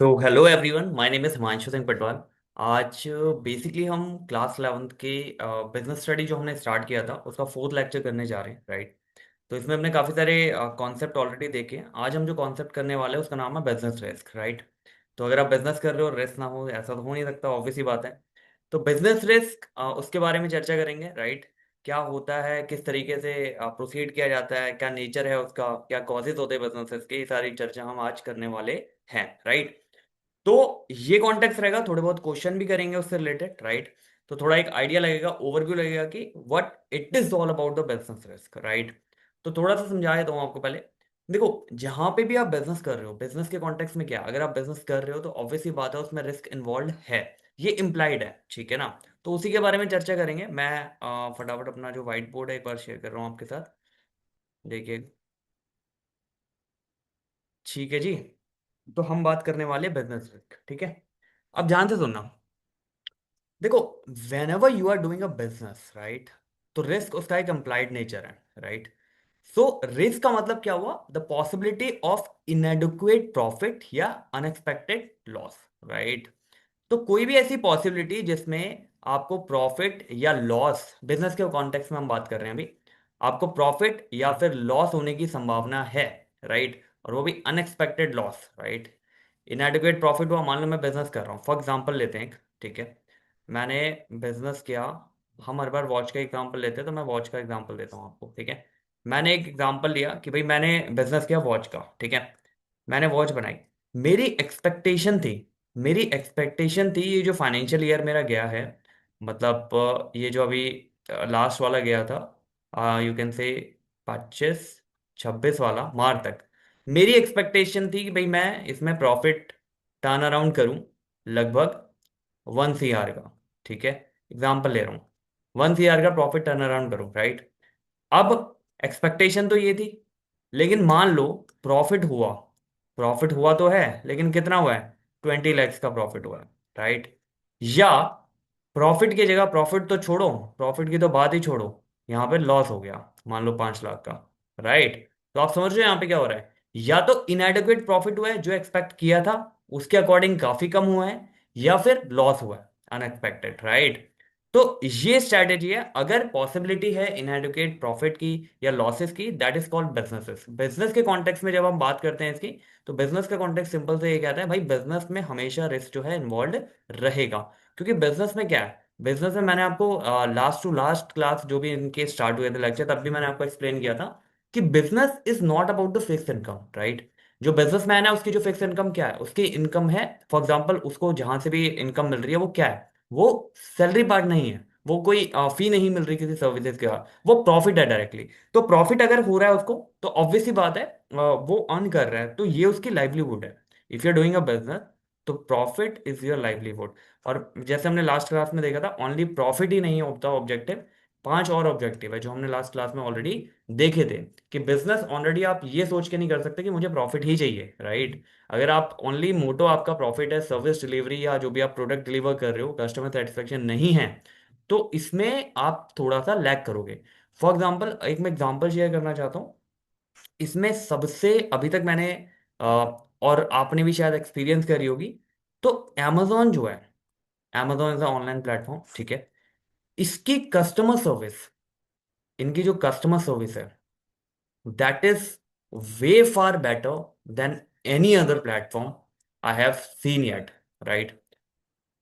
तो hello everyone, my name is Himanshu Singh Patwal. आज basically हम क्लास 11th के बिजनेस स्टडी जो हमने स्टार्ट किया था उसका फोर्थ लेक्चर करने जा रहे हैं, राइट। तो इसमें हमने काफ़ी सारे कॉन्सेप्ट ऑलरेडी देखे हैं। आज हम जो कॉन्सेप्ट करने वाले हैं उसका नाम है बिजनेस रिस्क, राइट। तो अगर आप बिजनेस कर रहे हो, रिस्क ना हो ऐसा तो हो नहीं सकता, ऑब्वियस ही बात है। तो बिजनेस रिस्क उसके बारे में चर्चा करेंगे, राइट। क्या होता है, किस तरीके से प्रोसीड किया जाता है, क्या नेचर है उसका, क्या कॉजेज होते हैं बिजनेस रिस्क के, ये सारी चर्चा हम आज करने वाले हैं, राइट। तो ये कॉन्टेक्स्ट रहेगा, थोड़े बहुत क्वेश्चन भी करेंगे उससे रिलेटेड, राइट। तो थोड़ा एक आइडिया लगेगा, ओवरव्यू लगेगा कि what it is all about the business risk, right. तो थोड़ा सा समझा देता हूँ आपको पहले। देखो, जहां पे भी आप बिजनेस कर रहे हो, बिजनेस के कॉन्टेक्स्ट में क्या, अगर आप बिजनेस कर रहे हो तो ऑब्वियस ही बात है उसमें रिस्क इन्वॉल्व है। ये इम्प्लाइड है, ठीक है ना। तो उसी के बारे में चर्चा करेंगे। मैं फटाफट अपना जो व्हाइट बोर्ड है एक बार शेयर कर रहा हूँ आपके साथ, देखिए। ठीक है जी। तो हम बात करने वाले बिजनेस रिस्क, ठीक है। अब ध्यान से सुनना। देखो, whenever you are doing a business, right, तो रिस्क उसका एक एम्प्लाइड नेचर है, राइट। सो रिस्क का मतलब क्या हुआ, the possibility of inadequate profit या अनएक्सपेक्टेड लॉस, राइट। तो कोई भी ऐसी पॉसिबिलिटी जिसमें आपको प्रॉफिट या लॉस, बिजनेस के कॉन्टेक्स्ट में हम बात कर रहे हैं अभी, आपको प्रॉफिट या फिर लॉस होने की संभावना है, राइट। और वो भी अनएक्सपेक्टेड लॉस, राइट। इनएडिक्वेट प्रॉफिट हुआ, मान लो मैं बिजनेस कर रहा हूँ, फॉर एग्जांपल लेते हैं ठीक है। मैंने बिजनेस किया, हम हर बार वॉच का एग्जांपल लेते हैं तो मैं वॉच का एग्जांपल देता हूँ आपको, ठीक है। मैंने एक एग्जांपल लिया कि भाई मैंने बिजनेस किया वॉच का, ठीक है। मैंने वॉच बनाई। मेरी एक्सपेक्टेशन थी मेरी एक्सपेक्टेशन थी ये जो फाइनेंशियल ईयर मेरा गया है, मतलब ये जो अभी लास्ट वाला गया था, यू कैन से 25-26 वाला मार्च तक, मेरी एक्सपेक्टेशन थी कि भाई मैं इसमें प्रॉफिट टर्न अराउंड करूं, लगभग 1 CR का, ठीक है। एग्जाम्पल ले रहा हूँ, 1 CR का प्रॉफिट टर्न अराउंड करूं, राइट। अब एक्सपेक्टेशन तो ये थी, लेकिन मान लो प्रॉफिट हुआ। प्रॉफिट हुआ तो है, लेकिन कितना हुआ है, 20 lakhs का प्रॉफिट हुआ है, राइट। या प्रॉफिट की जगह, प्रॉफिट तो छोड़ो, प्रॉफिट की तो बात ही छोड़ो, यहाँ पे लॉस हो गया, मान लो 5 लाख का, राइट। तो आप समझ रहे हो यहाँ पे क्या हो रहा है, या तो इनएडिक्वेट प्रॉफिट हुआ है, जो एक्सपेक्ट किया था उसके अकॉर्डिंग काफी कम हुआ है, या फिर लॉस हुआ है, अनएक्सपेक्टेड, राइट। तो ये स्ट्रैटेजी है, अगर पॉसिबिलिटी है इनएडुकेट प्रॉफिट की या लॉसेस की, that is called businesses. Business के कॉन्टेक्स्ट में जब हम बात करते हैं इसकी, तो बिजनेस का कॉन्टेक्स्ट सिंपल से ये कहता है भाई बिजनेस में हमेशा रिस्क जो है इन्वॉल्व रहेगा। क्योंकि बिजनेस में क्या है, बिजनेस में मैंने आपको लास्ट टू लास्ट क्लास जो भी इनके स्टार्ट हुए थे लेक्चर, तब भी मैंने आपको एक्सप्लेन किया था कि business is not about the fix income, right. जो बिजनेसमैन है उसकी जो फिक्स इनकम क्या है, उसकी इनकम है, फॉर एग्जाम्पल उसको जहां से भी इनकम मिल रही है वो क्या है, वो सैलरी पार्ट नहीं है, वो कोई फी नहीं मिल रही किसी सर्विसेज के बाद, वो प्रॉफिट है डायरेक्टली। तो प्रॉफिट अगर हो रहा है उसको, तो ऑब्वियस सी बात है वो अर्न कर रहा है, तो ये उसकी लाइवलीहुड है। If you are doing a business, तो प्रॉफिट इज योर लाइवलीहुड। और जैसे हमने लास्ट क्लास में देखा था, ओनली प्रॉफिट ही नहीं होता ऑब्जेक्टिव, 5 और ऑब्जेक्टिव है जो हमने लास्ट क्लास में ऑलरेडी देखे थे। कि बिजनेस ऑलरेडी आप ये सोच के नहीं कर सकते कि मुझे प्रॉफिट ही चाहिए, राइट। अगर आप ओनली मोटो आपका प्रॉफिट है, सर्विस डिलीवरी या जो भी आप प्रोडक्ट डिलीवर कर रहे हो, कस्टमर सेटिस्फेक्शन नहीं है, तो इसमें आप थोड़ा सा लैग करोगे। फॉर एग्जाम्पल, एक मैं एग्जाम्पल शेयर करना चाहता हूँ। इसमें सबसे अभी तक मैंने और आपने भी शायद एक्सपीरियंस करी होगी, तो amazon जो है, amazon इज ऑनलाइन प्लेटफॉर्म, ठीक है। इसकी कस्टमर सर्विस, इनकी जो कस्टमर सर्विस है, that is way far better than any other platform I have seen yet, right.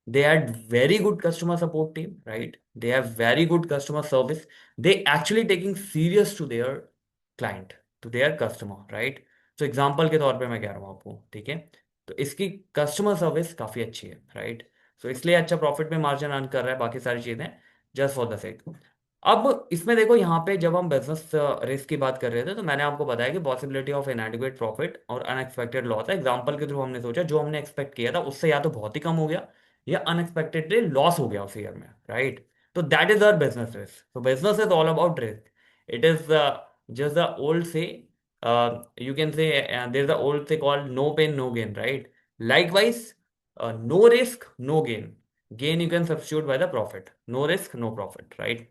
They had very good customer support team, right? They have very good customer service. They actually taking serious to their client, to their customer, right? So example के तौर पे मैं कह रहा हूँ आपको, ठीक है। तो इसकी कस्टमर सर्विस काफी अच्छी है, राइट। सो इसलिए अच्छा प्रॉफिट में मार्जिन अर्न कर रहा है, बाकी सारी चीजें जस्ट फॉर द सेक। अब इसमें देखो, यहाँ पे जब हम बिजनेस रिस्क की बात कर रहे थे, तो मैंने आपको बताया कि पॉसिबिलिटी ऑफ इनएडिक्वेट प्रॉफिट और अनएक्सपेक्टेड लॉस है। एग्जांपल के थ्रू हमने सोचा जो हमने एक्सपेक्ट किया था उससे या तो बहुत ही कम हो गया, या अनएक्सपेक्टेडली लॉस हो गया उस ईयर में, राइट। तो that is our business risk. तो business is all about risk. It is just the old say, you can say, there is the old say called no pain no gain, right. Likewise, no risk no gain, gain you can substitute by the profit, no risk no profit, right.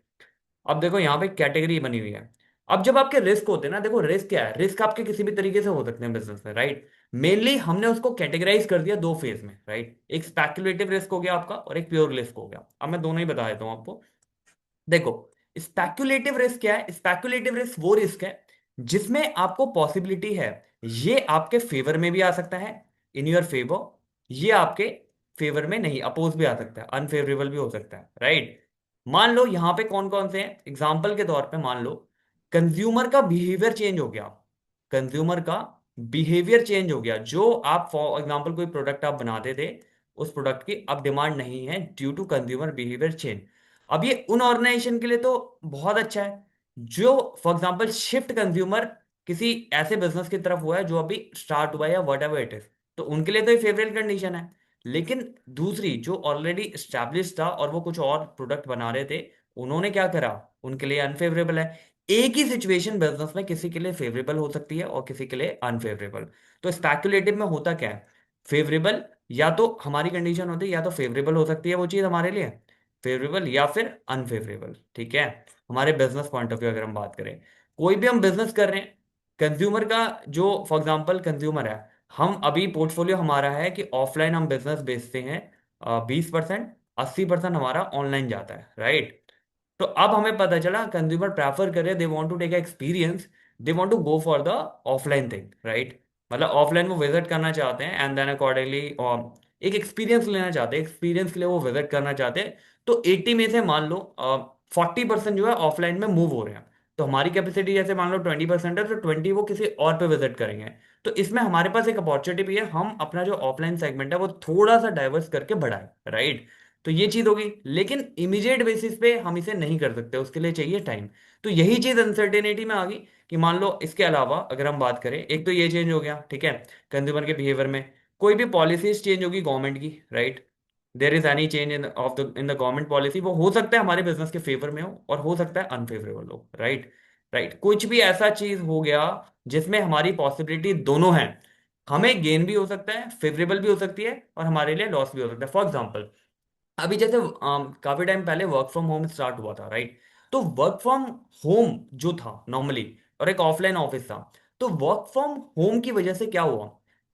अब देखो यहाँ पे category बनी हुई है। अब जब आपके रिस्क होते हैं ना, देखो रिस्क क्या है, रिस्क आपके किसी भी तरीके से हो सकते हैं बिजनेस में, राइट। मेनली हमने उसको कैटेगराइज कर दिया दो फेज में, राइट। एक स्पेक्युलेटिव रिस्क हो गया आपका और एक प्योर रिस्क हो गया। अब मैं दोनों ही बता देता हूँ आपको। देखो, स्पेक्युलेटिव रिस्क क्या है? स्पेक्युलेटिव रिस्क वो रिस्क है जिसमें आपको पॉसिबिलिटी है ये आपके फेवर में भी आ सकता है, इन योर फेवर, ये आपके फेवर में नहीं, अपोज भी आ सकता है, अनफेवरेबल भी हो सकता है, राइट। मान लो यहां पे कौन कौन से हैं, एग्जाम्पल के तौर पे मान लो कंज्यूमर का बिहेवियर चेंज हो गया। कंज्यूमर का बिहेवियर चेंज हो गया, जो आप फॉर एग्जाम्पल कोई प्रोडक्ट आप बनाते थे, उस प्रोडक्ट की अब डिमांड नहीं है due to consumer behaviour change. अब ये उन ऑर्गेनाइजेशन के लिए तो बहुत अच्छा है जो फॉर एग्जांपल शिफ्ट कंज्यूमर किसी ऐसे बिजनेस की तरफ हुआ है जो अभी स्टार्ट हुआ है या वट एवर इट इज, तो उनके लिए तो ये फेवरेट कंडीशन है। लेकिन दूसरी जो ऑलरेडी स्टैब्लिश था और वो कुछ और प्रोडक्ट बना रहे थे, उन्होंने क्या करा, उनके लिए अनफेवरेबल है। एक ही सिचुएशन बिजनेस में किसी के लिए फेवरेबल हो सकती है और किसी के लिए अनफेवरेबल। तो स्पेक्युलेटिव में होता क्या है, फेवरेबल या तो हमारी कंडीशन होती है, या तो फेवरेबल हो सकती है वो चीज हमारे लिए, फेवरेबल या फिर अनफेवरेबल, ठीक है। हमारे बिजनेस पॉइंट ऑफ व्यू अगर हम बात करें, कोई भी हम बिजनेस कर रहे हैं, कंज्यूमर का जो फॉर एग्जांपल कंज्यूमर है, हम अभी पोर्टफोलियो हमारा है कि ऑफलाइन हम बिजनेस बेचते हैं 20%, 80% हमारा ऑनलाइन जाता है, राइट। तो अब हमें पता चला कंज्यूमर प्रेफर करे, they want to take experience, they want to go for the offline thing, right. मतलब ऑफलाइन वो विजिट करना चाहते हैं एंड देन अकॉर्डिंगली एक एक्सपीरियंस लेना चाहते हैं, एक्सपीरियंस के लिए वो विजिट करना चाहते हैं। तो 80 में से मान लो 40% जो है ऑफलाइन में मूव हो रहे हैं। तो हमारी कैपेसिटी जैसे मान लो 20% है, तो 20 वो किसी और पे विजिट करेंगे। तो इसमें हमारे पास एक अपॉर्चुनिटी भी है, हम अपना जो ऑफलाइन सेगमेंट है वो थोड़ा सा डाइवर्स करके बढ़ाएं, राइट। तो ये चीज होगी, लेकिन इमीडिएट बेसिस पे हम इसे नहीं कर सकते, उसके लिए चाहिए टाइम। तो यही चीज अनसर्टेनिटी में आ गई कि मान लो इसके अलावा अगर हम बात करें, एक तो ये चेंज हो गया, ठीक है, कंज्यूमर के बिहेवियर में। कोई भी पॉलिसीज चेंज होगी गवर्नमेंट की, right. There is any change in the government policy, वो हो सकता है हमारे बिजनेस के फेवर में हो और हो सकता है अनफेवरेबल हो, राइट। राइट, कुछ भी ऐसा चीज हो गया जिसमें हमारी पॉसिबिलिटी दोनों है, हमें गेन भी हो सकता है, फेवरेबल भी हो सकती है और हमारे लिए लॉस भी हो सकता है। फॉर एग्जाम्पल, अभी जैसे काफी टाइम पहले वर्क फ्रॉम होम स्टार्ट हुआ था, राइट। तो वर्क फ्रॉम होम जो था नॉर्मली, और एक ऑफलाइन ऑफिस था, तो वर्क फ्रॉम होम की वजह से क्या हुआ,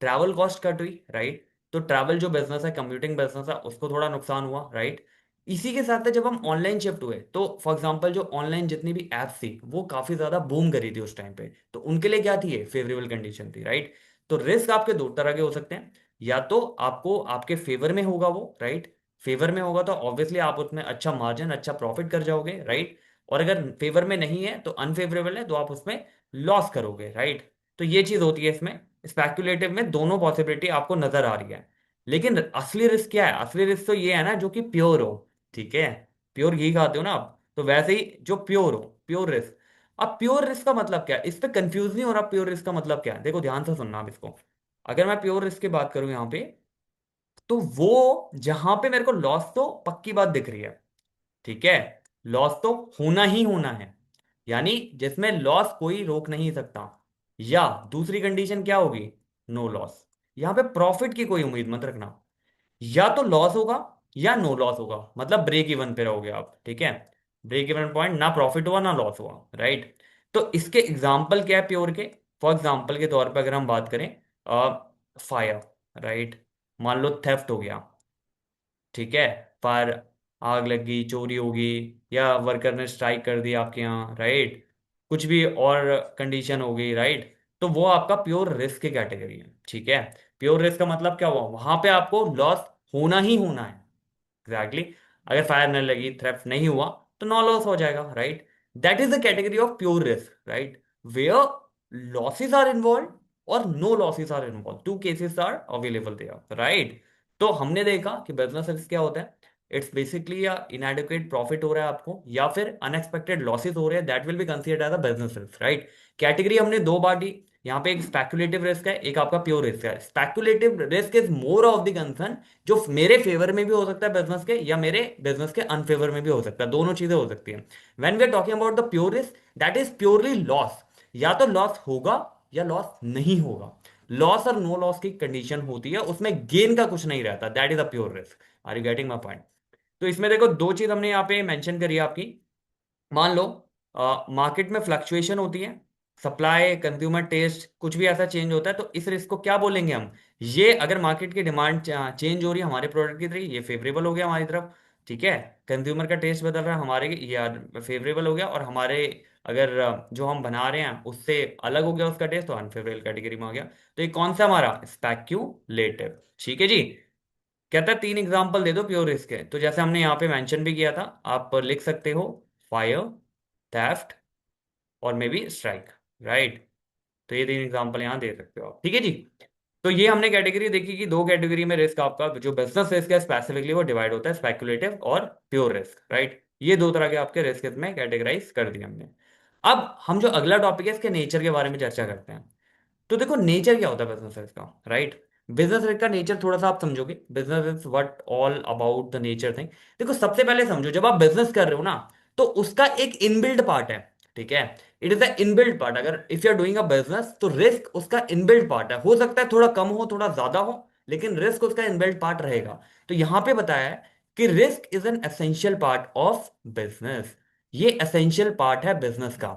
ट्रैवल कॉस्ट कट हुई, राइट। तो ट्रैवल जो बिजनेस है, कंप्यूटिंग बिजनेस है, उसको थोड़ा नुकसान हुआ, राइट। इसी के साथ जब हम ऑनलाइन शिफ्ट हुए, तो फॉर एग्जांपल जो ऑनलाइन जितनी भी एप्स थी वो काफी ज्यादा बूम करी थी उस टाइम पे, तो उनके लिए क्या थी, ये फेवरेबल कंडीशन थी, राइट। तो रिस्क आपके दो तरह के हो सकते हैं, या तो आपको आपके फेवर में होगा वो, राइट। फेवर में होगा तो ऑब्वियसली आप उसमें अच्छा मार्जिन, अच्छा प्रॉफिट कर जाओगे, राइट। और अगर फेवर में नहीं है तो अनफेवरेबल है, तो आप उसमें लॉस करोगे, राइट। तो ये चीज होती है इसमें, स्पेक्युलेटिव में दोनों पॉसिबिलिटी आपको नजर आ रही है। लेकिन असली रिस्क क्या है, असली रिस्क तो ये है ना जो कि प्योर हो, ठीक है। प्योर घी खाते हो ना आप, तो वैसे ही जो प्योर हो, प्योर रिस्क। अब प्योर रिस्क का मतलब क्या है, इस पे कंफ्यूज नहीं हो रहा, प्योर रिस्क का मतलब क्या है, देखो ध्यान से सुनना आप इसको। अगर मैं प्योर रिस्क की बात करूं यहाँ पे, तो वो जहां पे मेरे को लॉस तो पक्की बात दिख रही है, ठीक है, लॉस तो होना ही होना है, यानी जिसमें लॉस कोई रोक नहीं सकता। या दूसरी कंडीशन क्या होगी, नो लॉस। यहां पे प्रॉफिट की कोई उम्मीद मत रखना, या तो लॉस होगा या नो लॉस होगा, मतलब ब्रेक इवन पे रहोगे आप, ठीक है। ब्रेक इवन पॉइंट, ना प्रॉफिट हुआ ना लॉस हुआ, राइट। तो इसके एग्जाम्पल क्या है प्योर के, फॉर एग्जाम्पल के तौर पे अगर हम बात करें, फायर, राइट। मान लो थेफ्ट हो गया, ठीक है, फायर, आग लग गई, चोरी होगी, या वर्कर ने स्ट्राइक कर दी आपके यहाँ, राइट। कुछ भी और कंडीशन हो गई, राइट। तो वो आपका प्योर रिस्क की कैटेगरी है, ठीक है। प्योर रिस्क का मतलब क्या हुआ, वहां पे आपको लॉस होना ही होना है, एग्जैक्टली exactly. अगर फायर नहीं लगी, थ्रेफ्ट नहीं हुआ, तो नो लॉस हो जाएगा, right. That is the category of pure risk, right, where losses are involve और no losses are involve, two cases are available there, right. तो हमने देखा कि बिजनेस रिस्क क्या होता है, इट्स बेसिकली इनएडिक्वेट प्रॉफिट हो रहा है आपको, या फिर अनएक्सपेक्टेड लॉसेस हो रहे हैं, that will be considered as a business risk, right. Category हमने दो बांटी, यहाँ पे एक स्पेकुलेटिव रिस्क है, एक आपका प्योर रिस्क है। Speculative risk is more of the concern, जो मेरे फेवर में भी हो सकता है बिजनेस के, या मेरे बिजनेस के अनफेवर में भी हो सकता है, दोनों चीजें हो सकती हैं। When we are talking about the pure risk, that is purely loss, या तो लॉस होगा या लॉस नहीं होगा। लॉस और नो लॉस की कंडीशन होती है, उसमें गेन का कुछ नहीं रहता, that is a pure risk. Are you getting my point? तो इसमें देखो दो चीज हमने यहाँ पे मेंशन करी है आपकी। मान लो मार्केट में फ्लक्चुएशन होती है, सप्लाई, कंज्यूमर टेस्ट, कुछ भी ऐसा चेंज होता है तो इस रिस्क को क्या बोलेंगे हम? ये अगर मार्केट की डिमांड चेंज हो रही है हमारे प्रोडक्ट की तरफ, ये फेवरेबल हो गया हमारी तरफ। ठीक है, कंज्यूमर का टेस्ट बदल रहा है हमारे, ये फेवरेबल हो गया। और हमारे अगर जो हम बना रहे हैं उससे अलग हो गया उसका टेस्ट, तो अनफेवरेबल कैटेगरी में आ गया। तो ये कौन सा हमारा स्पेक्यूलेटिव। ठीक है जी। कहता है 3 एग्जाम्पल दे दो प्योर रिस्क है, तो जैसे हमने यहाँ पे मेंशन भी किया था, आप लिख सकते हो फायर, थेफ्ट और मे बी स्ट्राइक। राइट। तो ये 3 एग्जाम्पल यहाँ दे सकते हो आप। ठीक है जी। तो ये हमने कैटेगरी देखी कि 2 कैटेगरी में रिस्क आपका जो बिजनेस रिस्क है स्पेसिफिकली वो डिवाइड होता है, स्पेकुलेटिव और प्योर रिस्क। राइट, ये 2 तरह के आपके रिस्क इसमें कैटेगराइज कर दिए हमने। अब हम जो अगला टॉपिक है इसके नेचर के बारे में चर्चा करते हैं। तो देखो नेचर क्या होता है बिजनेस रिस्क का। राइट, बिजनेस रिस्क का नेचर थोड़ा सा आप समझोगे, business is what all about the nature thing. देखो सबसे पहले समझो, जब आप बिजनेस कर रहे हो ना, तो उसका एक इनबिल्ट पार्ट है। ठीक है, it is the inbuilt part. अगर if you are doing a business तो रिस्क उसका इनबिल्ट पार्ट है। हो सकता है थोड़ा कम हो थोड़ा ज्यादा हो, लेकिन रिस्क उसका इनबिल्ट पार्ट रहेगा। तो यहां पे बताया है कि risk is an essential part of business. ये एसेंशियल पार्ट है बिजनेस का।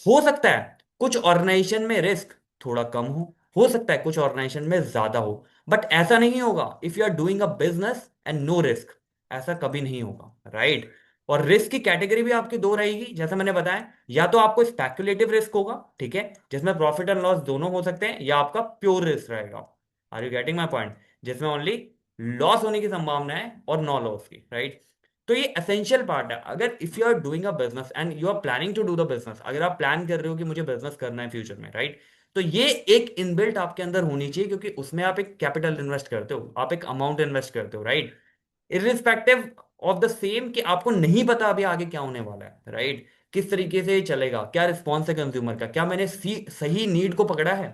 हो सकता है कुछ ऑर्गेनाइजेशन में रिस्क थोड़ा कम हो सकता है कुछ ऑर्गेनाइजेशन में ज्यादा हो, बट ऐसा नहीं होगा if you are doing a business and no risk. ऐसा कभी नहीं होगा। राइट। और रिस्क की कैटेगरी भी आपकी दो रहेगी जैसा मैंने बताया, या तो आपको स्पेकुलेटिव रिस्क होगा, ठीक है, जिसमें प्रॉफिट एंड लॉस दोनों हो सकते हैं, या आपका प्योर रिस्क रहेगा। Are you getting my point? जिसमें ओनली लॉस होने की संभावना है और नो लॉस की। राइट। तो ये एसेंशियल पार्ट है। अगर if you are doing a business and you are planning to do the business, अगर आप प्लान कर रहे हो कि मुझे बिजनेस करना है फ्यूचर में, राइट, तो ये एक इनबिल्ट आपके अंदर होनी चाहिए, क्योंकि उसमें आप एक कैपिटल इन्वेस्ट करते हो, आप एक अमाउंट इन्वेस्ट करते हो। Right, irrespective of the same कि आपको नहीं पता अभी आगे क्या होने वाला है। राइट, किस तरीके से ये चलेगा, क्या रिस्पॉन्स है कंज्यूमर का, क्या मैंने सही नीड को पकड़ा है,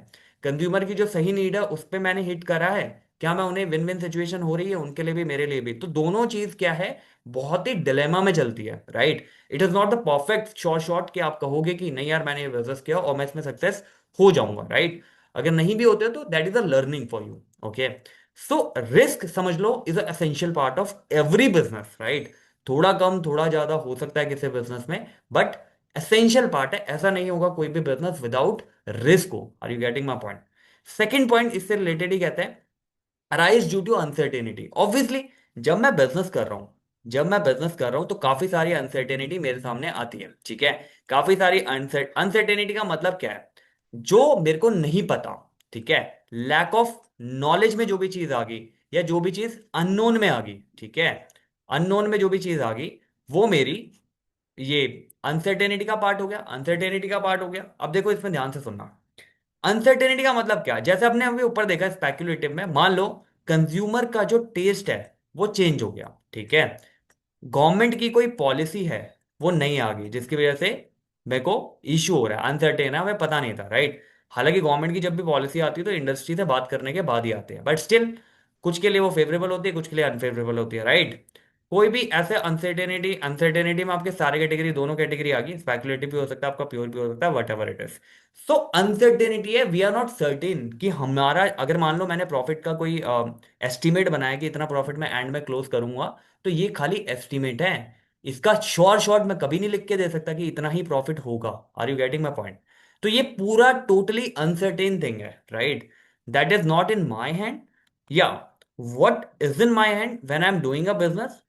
कंज्यूमर की जो सही नीड है उस पर मैंने हिट करा है, क्या मैं उन्हें विन विन सिचुएशन हो रही है उनके लिए भी मेरे लिए भी। तो दोनों चीज क्या है, बहुत ही डिलेमा में चलती है। Right, it is not the perfect short कि आप कहोगे कि नहीं यार मैंने ये बिजनेस किया और मैं इसमें सक्सेस हो जाऊंगा। राइट, अगर नहीं भी होते तो that is a learning for you. Okay, so risk समझ लो is a essential part of every business. Right, थोड़ा कम थोड़ा ज्यादा हो सकता है किसी बिजनेस में, बट एसेंशियल पार्ट है। ऐसा नहीं होगा कोई भी बिजनेस विदाउट रिस्क हो। Are you getting my point? Second point इससे रिलेटेड ही कहते हैं arise due to uncertainty. Obviously जब मैं बिजनेस कर रहा हूं, जब मैं बिजनेस कर रहा हूं तो काफी सारी अनसर्टेनिटी मेरे सामने आती है। ठीक है, काफी सारी अनसर्टेनिटी का मतलब क्या है, जो मेरे को नहीं पता। ठीक है, लैक ऑफ नॉलेज में जो भी चीज आ गई, या जो भी चीज अननोन में आ गई, ठीक है, अननोन में जो भी चीज आ गई, वो मेरी ये अनसर्टेनिटी का पार्ट हो गया, अनसर्टेनिटी का पार्ट हो गया। अब देखो इसमें ध्यान से सुनना, अनसर्टेनिटी का मतलब क्या है? जैसे आपने अभी ऊपर देखा स्पेक्यूलेटिव में, मान लो कंज्यूमर का जो टेस्ट है वो चेंज हो गया। ठीक है, गवर्नमेंट की कोई पॉलिसी है वो नहीं आ गई, जिसकी वजह से मेरे को इश्यू हो रहा है, अनसर्टेन है, हमें पता नहीं था। राइट, हालांकि गवर्नमेंट की जब भी पॉलिसी आती है तो इंडस्ट्री से बात करने के बाद ही आते हैं, बट स्टिल कुछ के लिए वो फेवरेबल होती है, कुछ के लिए अनफेवरेबल होती है। राइट, कोई भी ऐसे अनसर्टेनिटी, अनसर्टेनिटी में आपके सारे कैटेगरी, दोनों कैटेगरी आ गई, स्पेकुलेटिव भी हो सकता है आपका, प्योर भी हो सकता है, what ever it is. So uncertainty है, वी आर नॉट सर्टेन कि हमारा, अगर मान लो मैंने प्रॉफिट का कोई एस्टिमेट बनाया कि इतना प्रॉफिट मैं एंड में क्लोज करूंगा, तो ये खाली एस्टिमेट है। इसका श्योर शॉट मैं कभी नहीं लिख के दे सकता कि इतना ही प्रॉफिट होगा। Are you getting my point? तो ये पूरा टोटली अनसर्टेन थिंग है। Right, that is not in my hand, या what is in my hand when I am doing a business,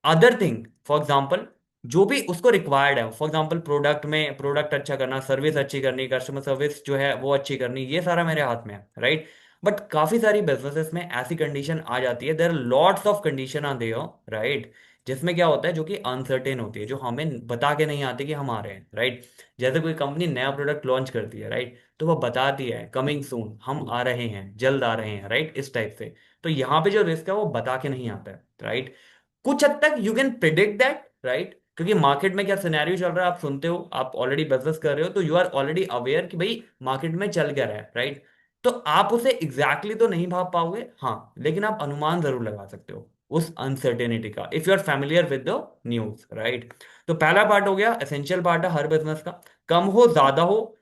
other thing. For example जो भी उसको required है, for example product में प्रोडक्ट अच्छा करना, सर्विस अच्छी करनी, कस्टमर सर्विस जो है वो अच्छी करनी, ये सारा मेरे हाथ में है। राइट, बट काफी सारी बिजनेसेस में ऐसी कंडीशन आ जाती है, there lots of condition are there. Right, जिसमें क्या होता है, जो कि अनसर्टेन होती है, जो हमें बता के नहीं आती कि हम आ रहे हैं। राइट, जैसे कोई कंपनी नया प्रोडक्ट लॉन्च करती है, राइट, तो वो बताती है कमिंग सून, हम आ रहे हैं, जल्द आ रहे हैं। राइट, इस टाइप से। तो यहाँ पे जो रिस्क है वो बता के नहीं आता है। राइट, कुछ हद तक you can predict that. Right, क्योंकि मार्केट में क्या सिनेरियो चल रहा है आप सुनते हो, आप ऑलरेडी बिजनेस कर रहे हो, तो यू आर ऑलरेडी अवेयर कि भाई मार्केट में चल क्या रहा है। राइट, तो आप उसे एग्जैक्टली exactly तो नहीं भाप पाओगे, हाँ, लेकिन आप अनुमान जरूर लगा सकते हो उस अनसर्टेनिटी का, if you are familiar with the news. Right, तो पहला पार्ट हो गया, एसेंशियल पार्ट है हर बिजनेस का, कम हो ज्यादा हो,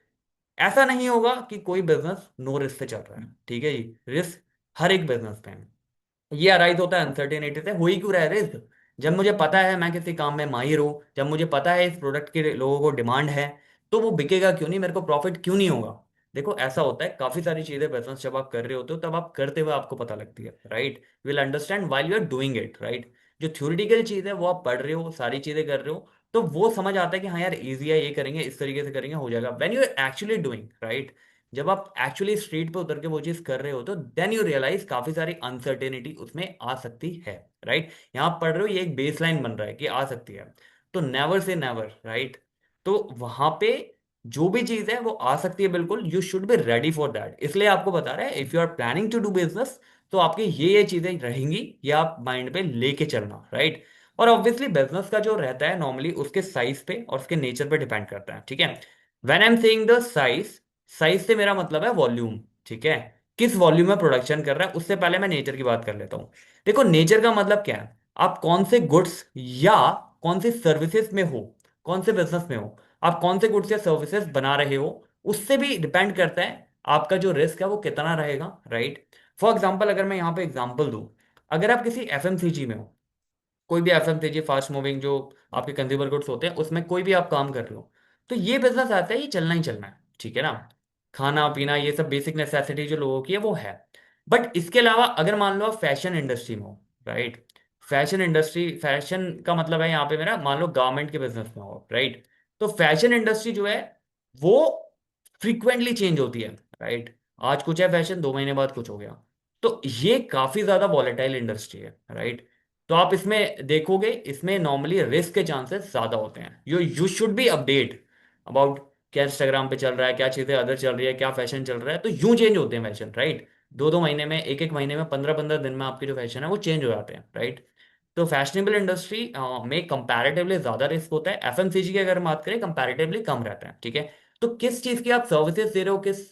ऐसा नहीं होगा कि कोई बिजनेस नो रिस्क से चल रहा है। ठीक है जी, रिस्क हर एक बिजनेस पे है। ये अराइज होता है अनसर्टेनिटी से। हो ही क्यों रहा है रिस्क? जब मुझे पता है मैं किसी काम में माहिर हूं, जब मुझे पता है इस प्रोडक्ट के लोगों को डिमांड है, तो वो बिकेगा क्यों नहीं, मेरे को प्रॉफिट क्यों नहीं होगा। देखो ऐसा होता है, काफी सारी चीजें बिजनेस जब आप कर रहे होते हो तब आप करते हुए आपको पता लगती है, right. Will understand while you are doing it, right. जो थ्योरेटिकल चीज है वो आप पढ़ रहे हो, सारी चीजें कर रहे हो, तो वो समझ आता है कि हाँ यार इजी है, ये करेंगे इस तरीके से करेंगे हो जाएगा। When you are actually doing, right, जब आप एक्चुअली स्ट्रीट पे उतर के वो चीज कर रहे हो तो देन यू रियलाइज काफी सारी अनसर्टेनिटी उसमें आ सकती है, राइट। यहाँ आप पढ़ रहे हो, ये एक बेस लाइन बन रहा है कि आ सकती है, तो नेवर से नेवर, राइट। तो वहां पे जो भी चीज है वो आ सकती है, बिल्कुल you should be ready for that. इसलिए आपको बता रहा है, if you are planning to do business तो आपके ये चीजें रहेंगी, ये आप माइंड पे लेके चलना, राइट। और ऑब्वियसली बिजनेस का जो रहता है नॉर्मली उसके साइज पे और उसके नेचर पे डिपेंड करता है, ठीक है। When I am saying the size, size से मेरा मतलब है वॉल्यूम, ठीक है। किस वॉल्यूम में प्रोडक्शन कर रहा है, उससे पहले मैं नेचर की बात कर लेता हूँ। देखो नेचर का मतलब क्या है, आप कौन से गुड्स या कौन सी सर्विसेज में हो, कौन से बिजनेस में हो, आप कौन से गुड्स या सर्विसेज बना रहे हो, उससे भी डिपेंड करता है आपका जो रिस्क है वो कितना रहेगा, राइट। फॉर एग्जाम्पल अगर मैं यहाँ पे एग्जाम्पल दूं, अगर आप किसी एफएमसीजी में हो, कोई भी एफएमसीजी फास्ट मूविंग जो आपके कंज्यूमर गुड्स होते हैं उसमें कोई भी आप काम कर रहे हो, तो ये बिजनेस आता है, ये चलना ही चलना है, ठीक है ना। खाना पीना ये सब बेसिक नेसेसिटी जो लोगों की है वो है। बट इसके अलावा अगर मान लो आप फैशन इंडस्ट्री में हो, राइट, फैशन इंडस्ट्री, फैशन का मतलब है यहाँ पे मेरा, मान लो गारमेंट के बिजनेस में हो, राइट। तो फैशन इंडस्ट्री जो है वो फ्रीक्वेंटली चेंज होती है, राइट। आज कुछ है फैशन, 2 महीने बाद कुछ हो गया। तो ये काफी ज्यादा वॉलेटाइल इंडस्ट्री है, राइट। तो आप इसमें देखोगे, इसमें नॉर्मली रिस्क के चांसेस ज्यादा होते हैं। You should B update about क्या इंस्टाग्राम पे चल रहा है, क्या चीजें अदर चल रही है, क्या फैशन चल रहा है, तो यूं चेंज होते हैं फैशन, राइट। 2-2 महीने में, एक एक महीने में, 15-15 दिन में आपके जो फैशन है वो चेंज हो जाते हैं, राइट। तो फैशनेबल इंडस्ट्री में कंपैरेटिवली ज्यादा रिस्क होता है, एफएमसीजी की अगर बात करें कंपैरेटिवली कम रहता है, ठीक है। तो किस चीज की आप सर्विसेज दे रहे हो, किस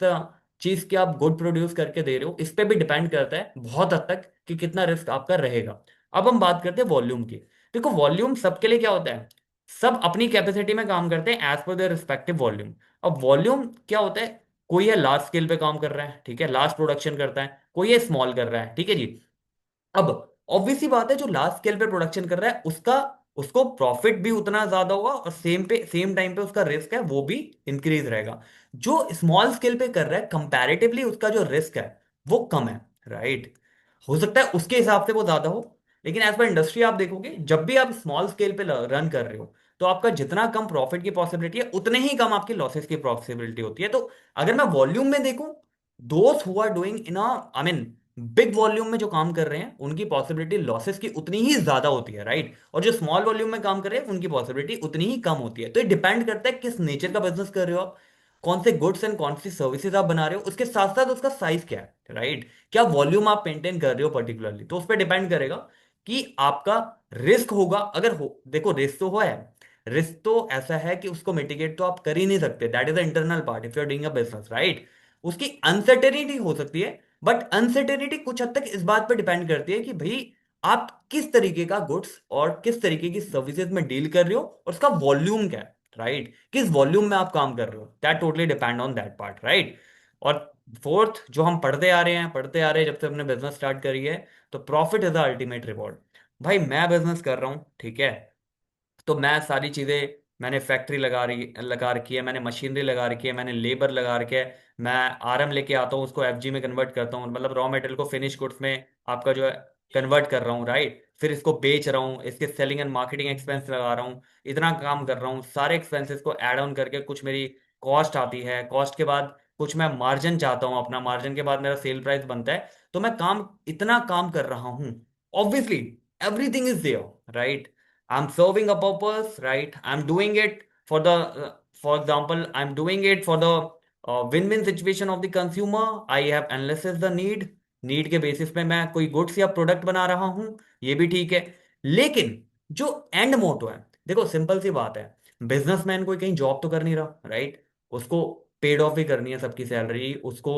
चीज के आप गुड प्रोड्यूस करके दे रहे हो, इस पे भी डिपेंड करता है बहुत हद तक कि कितना रिस्क आपका रहेगा। अब हम बात करते हैं वॉल्यूम की। देखो वॉल्यूम सबके लिए क्या होता है, सब अपनी कैपेसिटी में काम करते हैं एज पर देयर रिस्पेक्टिव वॉल्यूम। अब वॉल्यूम क्या होता है, कोई है लार्ज स्केल पे काम कर रहा है, ठीक है, लार्ज प्रोडक्शन करता है, कोई है स्मॉल कर रहा है, ठीक है जी। अब ऑब्वियस सी बात है, जो लार्ज स्केल पे प्रोडक्शन कर रहा है उसका, उसको प्रॉफिट भी उतना ज्यादा होगा और सेम टाइम पे उसका रिस्क है वो भी इंक्रीज रहेगा। जो स्मॉल स्केल पे कर रहा है कंपैरेटिवली उसका जो रिस्क है वो कम है, राइट। हो सकता है उसके हिसाब से वो ज्यादा हो, लेकिन एज पर इंडस्ट्री आप देखोगे जब भी आप स्मॉल स्केल पे रन कर रहे हो तो आपका जितना कम प्रॉफिट की पॉसिबिलिटी है उतने ही कम आपकी लॉसेस की पॉसिबिलिटी होती है। तो अगर मैं वॉल्यूम में देखूं, दोस्त who are doing in I mean big volume में जो काम कर रहे हैं उनकी पॉसिबिलिटी लॉसेस की उतनी ही ज्यादा होती है, राइट। और जो स्मॉल वॉल्यूम में काम कर रहे हैं उनकी पॉसिबिलिटी उतनी ही कम होती है। तो ये डिपेंड करता है किस नेचर का बिजनेस कर रहे हो आप, कौन से गुड्स एंड कौन सी सर्विसेज आप बना रहे हो, उसके साथ साथ उसका साइज क्या है, राइट। क्या वॉल्यूम आप मेंटेन कर रहे हो पर्टिकुलरली, तो उस पर डिपेंड करेगा कि आपका रिस्क होगा। अगर हो, देखो रिस्क तो है, रिस्क तो ऐसा है कि उसको मिटिगेट तो आप कर ही नहीं सकते, that is the internal part if you are doing a business, right. उसकी अनसर्टेनिटी हो सकती है, बट अनसर्टेनिटी कुछ हद तक इस बात पर डिपेंड करती है कि भाई आप किस तरीके का गुड्स और किस तरीके की सर्विसेज में डील कर रहे हो और उसका वॉल्यूम क्या है, राइट। किस वॉल्यूम में आप काम कर रहे हो, that totally depend on that part, right. और फोर्थ जो हम पढ़ते आ रहे हैं, पढ़ते आ रहे हैं जब से हमने बिजनेस स्टार्ट करी है, तो profit is the ultimate reward. भाई मैं बिजनेस कर रहा हूं, ठीक है, तो मैं सारी चीजें, मैंने फैक्ट्री लगा रखी है, मैंने मशीनरी लगा रखी है, मैंने लेबर लगा रखी है, मैं आरएम लेके आता हूँ, उसको एफजी में कन्वर्ट करता हूँ, मतलब रॉ मटेरियल को फिनिश गुड्स में आपका जो है कन्वर्ट कर रहा हूँ, राइट। फिर इसको बेच रहा हूँ, इसके सेलिंग एंड मार्केटिंग एक्सपेंस लगा रहा हूँ, इतना काम कर रहा हूँ, सारे एक्सपेंसेस को ऐड ऑन करके कुछ मेरी कॉस्ट आती है, कॉस्ट के बाद कुछ मैं मार्जिन चाहता हूँ, अपना मार्जिन के बाद मेरा सेल प्राइस बनता है। तो मैं काम, इतना काम कर रहा हूँ, obviously everything is there, right. I'm serving a purpose, right? I'm doing it for the, for example, I'm doing it for the win-win situation of the consumer. I have analysis the need के basis पे मैं कोई goods या product बना रहा हूं, ये भी ठीक है। लेकिन जो एंड मोटो है, देखो सिंपल सी बात है, बिजनेसमैन कोई कहीं जॉब तो कर नहीं रहा, राइट। उसको पेड ऑफ भी करनी है सबकी सैलरी, उसको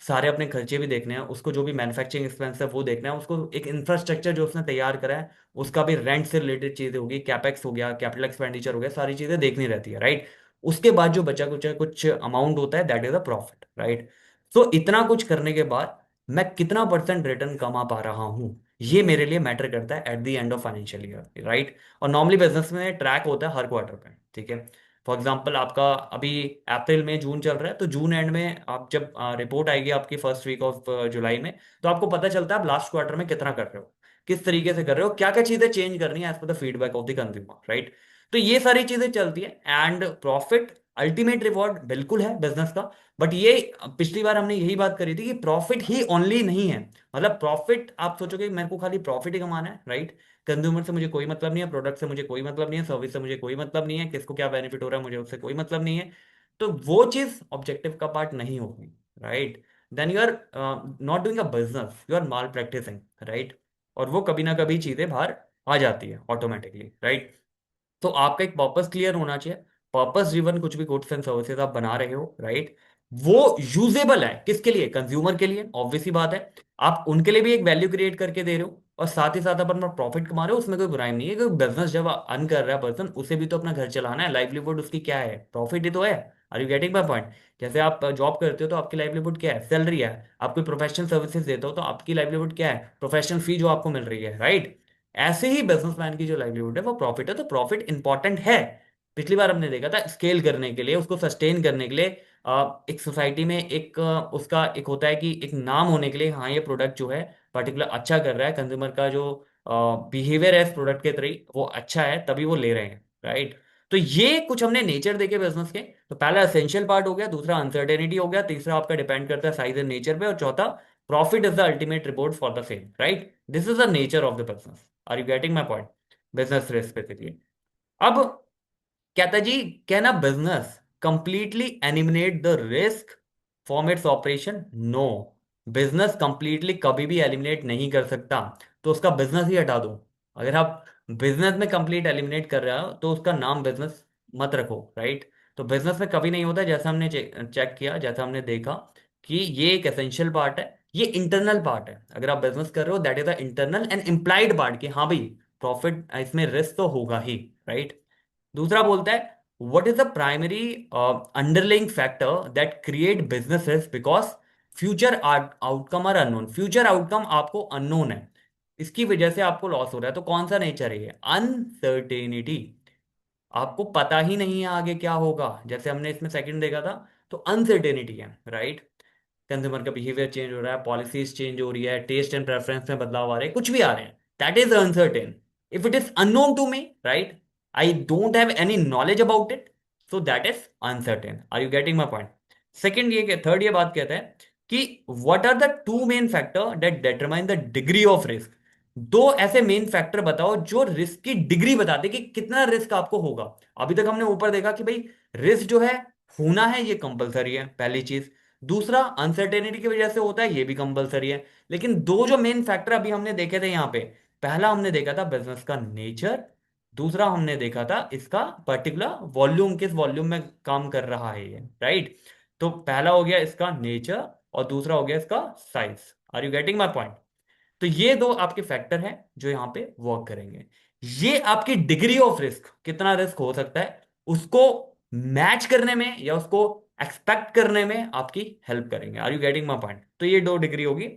सारे अपने खर्चे भी देखने हैं, उसको जो भी मैन्युफैक्चरिंग एक्सपेंस है वो देखना है, उसको एक इंफ्रास्ट्रक्चर जो उसने तैयार करा है उसका भी रेंट से रिलेटेड चीजें होगी, कैपेक्स हो गया, कैपिटल एक्सपेंडिचर हो गया, सारी चीजें देखनी रहती है, राइट। उसके बाद जो बचा कुछ कुछ अमाउंट होता है that is a profit, right. So इतना कुछ करने के बाद मैं कितना परसेंट रिटर्न कमा पा रहा हूं, ये मेरे लिए मैटर करता है at the end of financial year, right. और नॉर्मली बिजनेस में ट्रैक होता है हर क्वार्टर पे, ठीक है। फॉर एग्जांपल आपका अभी अप्रैल में जून चल रहा है, तो जून एंड में आप जब रिपोर्ट आएगी आपकी फर्स्ट वीक ऑफ जुलाई में, तो आपको पता चलता है आप लास्ट क्वार्टर में कितना कर रहे हो, किस तरीके से कर रहे हो, क्या क्या चीजें चेंज करनी है as per the feedback of the consumer, right. तो ये सारी चीजें चलती है, एंड प्रॉफिट अल्टीमेट रिवॉर्ड बिल्कुल है बिजनेस का। बट ये पिछली बार हमने यही बात करी थी कि प्रॉफिट ही ओनली नहीं है। मतलब प्रॉफिट आप सोचोगे मेरे को खाली प्रॉफिट ही कमाना है, राइट। कंज्यूमर से मुझे कोई मतलब नहीं है, प्रोडक्ट से मुझे कोई मतलब नहीं है, सर्विस से मुझे कोई मतलब नहीं है, किसको क्या बेनिफिट हो रहा है मुझे उससे कोई मतलब नहीं है, तो वो चीज ऑब्जेक्टिव का पार्ट नहीं होगी, right. Then you are not doing a business, you are malpracticing, right. और वो कभी ना कभी चीजें बाहर आ जाती है ऑटोमेटिकली, राइट। तो आपका एक पर्पस क्लियर होना चाहिए। पर्पस ड्रिवन कुछ भी गुड्स एंड सर्विसेज आप बना रहे हो, राइट, वो यूजेबल है किसके लिए, कंज्यूमर के लिए, ऑब्वियस सी बात है। आप उनके लिए भी एक वैल्यू क्रिएट करके दे रहे हो, और साथ ही साथ अपन प्रॉफिट कमा रहे हो, उसमें कोई बुराई नहीं है। क्योंकि बिजनेस जब अर्न कर रहा है पर्सन, उसे भी तो अपना घर चलाना है, लाइवलीहुड उसकी क्या है, प्रॉफिट ही तो है। Are you getting my point. जैसे आप जॉब करते हो तो आपकी लाइवलीहुड क्या है, सैलरी है। आप कोई प्रोफेशनल सर्विसेज देते हो तो आपकी लाइवलीहुड क्या है, प्रोफेशनल फी जो आपको मिल रही है, राइट। ऐसे ही बिजनेसमैन की जो लाइवलीहुड है वो प्रॉफिट है, तो प्रॉफिट इंपॉर्टेंट है। पिछली बार हमने देखा था स्केल करने के लिए, उसको सस्टेन करने के लिए, एक सोसाइटी में एक उसका एक होता है कि एक नाम होने के लिए, हाँ ये प्रोडक्ट जो है पर्टिकुलर अच्छा कर रहा है, कंज्यूमर का जो बिहेवियर है इस प्रोडक्ट के तरी वो अच्छा है, तभी वो ले रहे हैं, राइट। तो ये कुछ हमने नेचर देखे बिजनेस के। तो पहला एसेंशियल पार्ट हो गया, दूसरा अनसर्टेनिटी हो गया, तीसरा आपका डिपेंड करता है साइज एंड नेचर पे, और चौथा profit is the ultimate report for the same, right. This is the nature of the business. Are you getting my point. Business risk basically. अब कहता जी, कहना business completely eliminate the risk from its operation, no. Business completely कभी भी eliminate नहीं कर सकता, तो उसका बिजनेस ही हटा दो। अगर आप बिजनेस में कंप्लीट एलिमिनेट कर रहे हो तो उसका नाम बिजनेस मत रखो, राइट। तो बिजनेस में कभी नहीं होता, जैसा हमने चेक किया, जैसा हमने देखा कि ये एक एसेंशियल पार्ट है, ये इंटरनल पार्ट है। अगर आप बिजनेस कर रहे हो that is the internal and implied part, कि हाँ भाई प्रॉफिट इसमें रिस्क तो होगा ही, राइट। दूसरा बोलता है what is the primary underlying factor that create businesses, because future outcome are unknown. Future outcome आपको अननोन है, इसकी वजह से आपको लॉस हो रहा है। तो कौन सा नेचर है ये, अनसर्टेनिटी। आपको पता ही नहीं है आगे क्या होगा, जैसे हमने इसमें सेकंड देखा था, तो अनसर्टेनिटी है, राइट। कंज्यूमर का बिहेवियर चेंज हो रहा है, पॉलिसीज चेंज हो रही है, टेस्ट एंड प्रेफरेंस में बदलाव आ रहे हैं, कुछ भी आ रहे हैं, that is uncertain. If it is unknown to me, right, I don't have any knowledge about it, so that is uncertain. Are you getting my point. Second ये थर्ड ये बात कहता है कि what are the two main factor that determine the degree of risk. दो ऐसे main factor बताओ जो रिस्क की डिग्री बताते कि कितना रिस्क आपको होगा। अभी तक हमने ऊपर देखा कि भाई रिस्क जो है होना है ये कंपलसरी है, पहली चीज। दूसरा अनसर्टेनिटी की वजह से होता है, ये भी कंपलसरी है। लेकिन दो जो मेन फैक्टर अभी हमने देखे थे यहाँ पे, पहला हमने देखा था बिजनेस का नेचर, दूसरा हमने देखा था इसका पर्टिकुलर वॉल्यूम, किस वॉल्यूम में काम कर रहा है ये, राइट। तो पहला हो गया इसका नेचर, और दूसरा हो गया इसका size. Are you getting my point. तो ये दो आपके फैक्टर हैं जो यहां पे वर्क करेंगे। ये आपकी डिग्री ऑफ रिस्क, कितना रिस्क हो सकता है, उसको मैच करने में या उसको एक्सपेक्ट करने में आपकी हेल्प करेंगे। Are you getting my point. तो ये दो डिग्री होगी।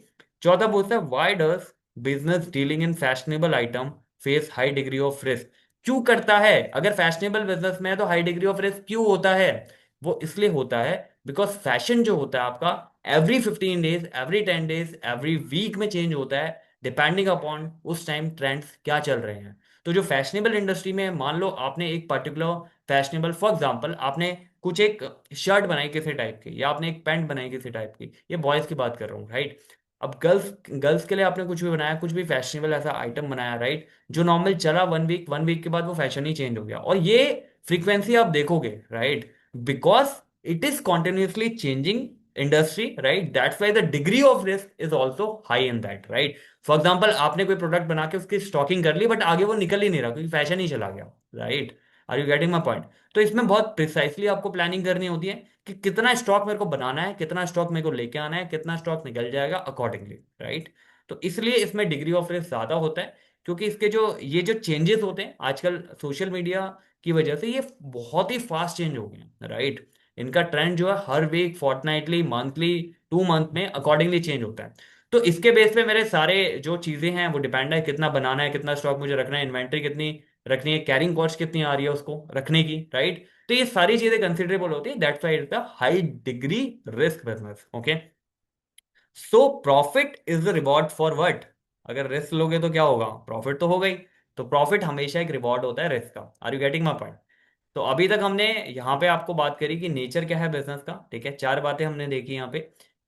चौथा पूछता है why does business dealing in fashionable item face high degree of risk. क्यों करता है, अगर फैशनेबल बिजनेस में है तो हाई डिग्री ऑफ रिस्क क्यों होता है। वो इसलिए होता है बिकॉज फैशन जो होता है आपका every 15 days, every 10 days, every week में चेंज होता है, डिपेंडिंग अपॉन उस टाइम ट्रेंड्स क्या चल रहे हैं। तो जो फैशनेबल इंडस्ट्री में मान लो आपने एक पर्टिकुलर फैशनेबल, फॉर एग्जांपल आपने कुछ एक शर्ट बनाई किसी टाइप की, या आपने एक पैंट बनाई किसी टाइप की, ये बॉयज की बात कर रहा हूँ, राइट। अब गर्ल्स गर्ल्स के लिए आपने कुछ भी बनाया, कुछ भी फैशनेबल ऐसा आइटम बनाया, राइट, जो नॉर्मल चला 1 वीक, 1 वीक के बाद वो फैशन ही चेंज हो गया, और ये फ्रीक्वेंसी आप देखोगे, right, because it is continuously changing industry, right, that's why the degree of risk is also high in that, right. For example आपने कोई प्रोडक्ट बना के उसकी स्टॉकिंग कर ली, बट आगे वो निकल ही नहीं रहा क्योंकि फैशन ही चला गया, right. Are you getting my point. तो इसमें बहुत प्रिसाइसली आपको प्लानिंग करनी होती है कि कितना स्टॉक मेरे को बनाना है, कितना स्टॉक मेरे को लेके आना है, कितना स्टॉक निकल जाएगा अकॉर्डिंगली, राइट। तो इसलिए इसमें डिग्री ऑफ रिस्क ज्यादा होता है, क्योंकि इसके जो ये जो चेंजेस होते हैं आजकल सोशल मीडिया की वजह से, ये बहुत ही फास्ट चेंज हो गए हैं, राइट। इनका ट्रेंड जो है हर वीक, फोर्टनाइटली, मंथली, 2 मंथ में अकॉर्डिंगली चेंज होता है। तो इसके बेस पे मेरे सारे जो चीजें हैं वो डिपेंड है, कितना बनाना है, कितना स्टॉक मुझे रखना है, इन्वेंट्री कितनी रखनी है, कैरिंग कॉस्ट कितनी आ रही है उसको रखने की, राइट। तो ये सारी चीजें कंसिडरेबल होती है, that's why it's the high degree risk business, okay. So profit is the reward for what? अगर रिस्क लोगे तो क्या होगा? प्रॉफिट तो होगा ही। तो प्रॉफिट हमेशा एक रिवॉर्ड होता है रिस्क का। Are you getting my point? तो अभी तक हमने यहाँ पे आपको बात करी कि नेचर क्या है बिजनेस का, ठीक है, चार बातें हमने देखी यहाँ पे,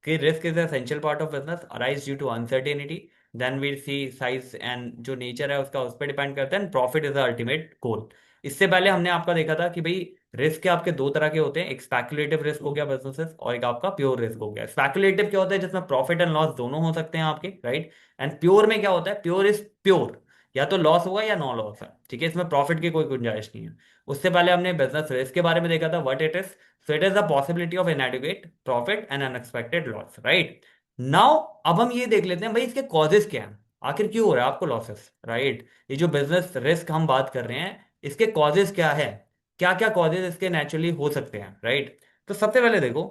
कि risk is essential part of business, arise due to uncertainty, then we see size and जो नेचर है उसका उस पर डिपेंड करता है, and profit is the ultimate goal. इससे पहले हमने आपका देखा था कि भाई रिस्क के आपके दो तरह के होते हैं, एक स्पेकुलेटिव रिस्क हो गया बिजनेसेस, और एक आपका प्योर रिस्क हो गया। स्पेकुलेटिव क्या होता है? जिसमें प्रॉफिट एंड लॉस दोनों हो सकते हैं आपके, राइट। एंड प्योर में क्या होता है? प्योर इज प्योर, या तो लॉस होगा या नॉ लॉस है, ठीक है, इसमें प्रॉफिट की कोई गुंजाइश नहीं है। उससे पहले हमने बिजनेस रिस्क के बारे में देखा था, what it is. So it is the possibility of इनएडिक्वेट profit and unexpected loss, right. Now अब हम ये देख लेते हैं भाई इसके कॉजेस क्या हैं, आखिर क्यों हो रहा है आपको लॉसेस, राइट। ये जो बिजनेस रिस्क हम बात कर रहे हैं, इसके कॉजेस क्या है, क्या क्या कॉजेज इसके नेचुरली हो सकते हैं, राइट। तो सबसे पहले देखो,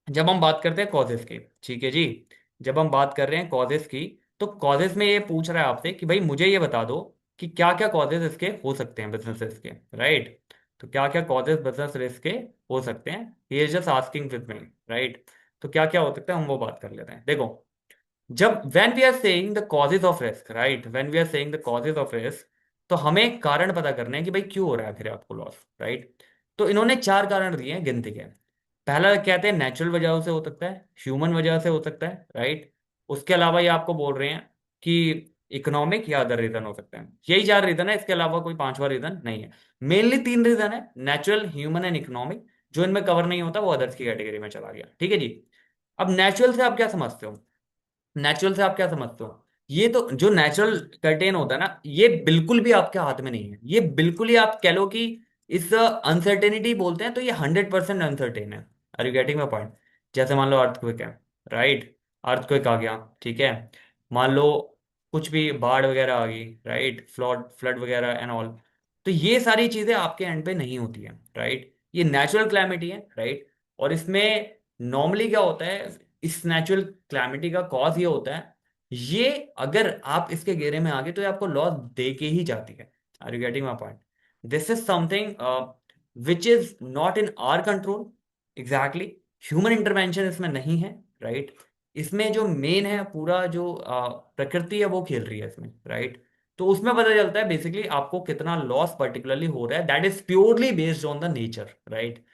जब हम बात करते हैं कॉजेज की, ठीक है जी, जब हम बात कर रहे हैं कॉजेज की, तो कॉजेज में ये पूछ रहा है आपसे कि भाई मुझे ये बता दो कि क्या क्या कॉजेज इसके हो सकते हैं बिजनेस रिस्क के, राइट। तो क्या क्या कॉजेज बिजनेस रिस्क के हो सकते हैं, ये just asking with me, right. तो क्या क्या हो सकता है हम वो बात कर लेते हैं। देखो, जब when we are saying the causes of risk, right, when we are saying the causes of risk, तो हमें कारण पता करना है कि भाई क्यों हो रहा है आखिर आपको लॉस, राइट। तो इन्होंने चार कारण दिए हैं गिनती के। पहला कहते हैं नेचुरल वजह से हो सकता है, ह्यूमन वजह से हो सकता है, राइट। उसके अलावा ये आपको बोल रहे हैं कि इकोनॉमिक या अदर रीजन हो सकते हैं। यही चार रीजन है, इसके अलावा कोई पांचवा रीजन नहीं है। मेनली तीन रीजन है, नेचुरल, ह्यूमन एंड इकोनॉमिक। जो इनमें कवर नहीं होता वो अदर्स की कैटेगरी में चला गया, ठीक है जी। अब नेचुरल से आप क्या समझते हो? नेचुरल से आप क्या समझते हो? ये तो जो नेचुरल कर्टेन होता है ना, ये बिल्कुल भी आपके हाथ में नहीं है, ये बिल्कुल ही आप कह लो कि इस अनसर्टेनिटी बोलते हैं, तो ये 100% अनसर्टेन है। Are you getting my point? जैसे मान लो अर्थक्वेक है, राइट, अर्थक्वेक आ गया, ठीक है, मान लो कुछ भी बाढ़ वगैरह आ गई, राइट, फ्लड फ्लड वगैरह एंड ऑल, तो ये सारी चीजें आपके एंड पे नहीं होती है, राइट। ये नेचुरल क्लैमिटी है, राइट। और इसमें नॉर्मली क्या होता है, इस नेचुरल क्लैमिटी का कॉज ये होता है, ये अगर आप इसके घेरे में आ गए तो ये आपको लॉस दे के ही जाती है। Are you getting my point? This is something which is not in our control, exactly. Human intervention इसमें नहीं है, राइट। इसमें जो मेन है पूरा जो प्रकृति है वो खेल रही है इसमें, राइट। तो उसमें पता चलता है बेसिकली आपको कितना लॉस पर्टिकुलरली हो रहा है, that is purely based on the nature, right.